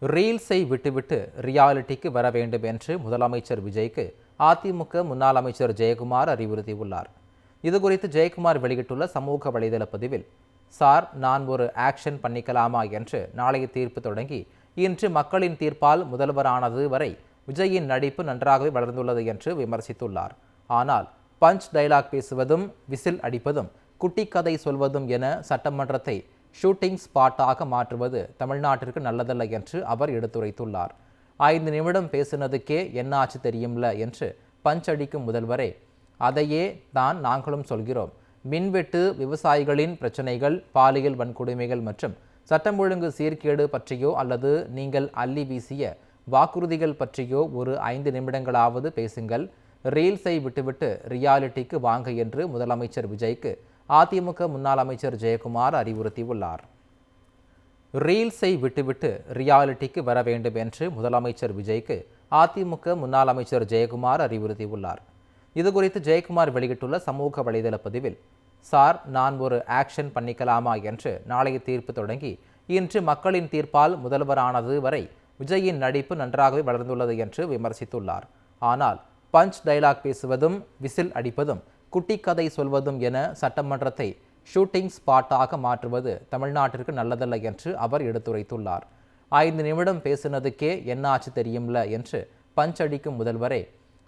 ரீல்ஸை விட்டுவிட்டு ரியாலிட்டிக்கு வர வேண்டும் என்று முதலமைச்சர் விஜய்க்கு அதிமுக முன்னாள் அமைச்சர் ஜெயக்குமார் அறிவுறுத்தியுள்ளார். இதுகுறித்து ஜெயக்குமார் வெளியிட்டுள்ள சமூக வலைதள பதிவில், சார், நான் ஒரு ஆக்ஷன் பண்ணிக்கலாமா என்று நாளைய தீர்ப்பு தொடங்கி இன்று மக்களின் தீர்ப்பால் முதல்வரானது வரை விஜயின் நடிப்பு நன்றாகவே வளர்ந்துள்ளது என்று விமர்சித்துள்ளார். ஆனால் பஞ்ச் டைலாக் பேசுவதும், விசில் அடிப்பதும், குட்டி கதை சொல்வதும் என சட்டமன்றத்தை ஷூட்டிங் ஸ்பாட்டாக மாற்றுவது தமிழ்நாட்டிற்கு நல்லதல்ல என்று அவர் எடுத்துரைத்துள்ளார். 5 நிமிடம் பேசினதுக்கே என்ன ஆச்சு தெரியும்ல என்று பஞ்ச் அடிக்கும் முதல்வரே, அதையே தான் நாங்களும் சொல்கிறோம். மின்வெட்டு, விவசாயிகளின் பிரச்சனைகள், பாலியல் வன்கொடுமைகள் மற்றும் சட்டம் ஒழுங்கு சீர்கேடு பற்றியோ அல்லது நீங்கள் அள்ளி வீசிய வாக்குறுதிகள் பற்றியோ ஒரு 5 நிமிடங்களாவது பேசுங்கள். ரீல்ஸை விட்டுவிட்டு ரியாலிட்டிக்கு வாங்க என்று முதலமைச்சர் விஜய்க்கு அதிமுக முன்னாள் அமைச்சர் ஜெயக்குமார் அறிவுறுத்தியுள்ளார். ரீல்ஸை விட்டுவிட்டு ரியாலிட்டிக்கு வர வேண்டும் என்று முதலமைச்சர் விஜய்க்கு அதிமுக முன்னாள் அமைச்சர் ஜெயக்குமார் அறிவுறுத்தியுள்ளார். இதுகுறித்து ஜெயக்குமார் வெளியிட்டுள்ள சமூக வலைதள பதிவில், சார், நான் ஒரு ஆக்ஷன் பண்ணிக்கலாமா என்று நாளைய தீர்ப்பு தொடங்கி இன்று மக்களின் தீர்ப்பால் முதல்வரானது வரை விஜயின் நடிப்பு நன்றாகவே வளர்ந்துள்ளது என்று விமர்சித்துள்ளார். ஆனால் பஞ்ச் டைலாக் பேசுவதும், விசில் அடிப்பதும், குட்டி கதை சொல்வதும் என சட்டமன்றத்தை ஷூட்டிங் ஸ்பாட்டாக மாற்றுவது தமிழ்நாட்டிற்கு நல்லதல்ல என்று அவர் எடுத்துரைத்துள்ளார். 5 நிமிடம் பேசினதுக்கே என்ன ஆச்சு தெரியும்ல என்று பஞ்ச் அடிக்கும் முதல்வரே,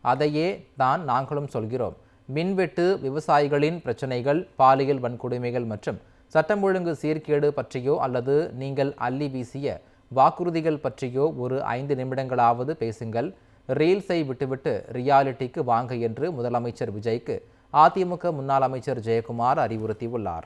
அதையே தான் நாங்களும் சொல்கிறோம். மின்வெட்டு, விவசாயிகளின் பிரச்சனைகள், பாலியல் வன்கொடுமைகள் மற்றும் சட்டம் ஒழுங்கு சீர்கேடு பற்றியோ அல்லது நீங்கள் அள்ளி வீசிய வாக்குறுதிகள் பற்றியோ ஒரு 5 நிமிடங்களாவது பேசுங்கள். ரீல்ஸை விட்டுவிட்டு ரியாலிட்டிக்கு வாங்க என்று முதலமைச்சர் விஜய்க்கு அதிமுக முன்னாள் அமைச்சர் ஜெயக்குமார் அறிவுறுத்தியுள்ளார்.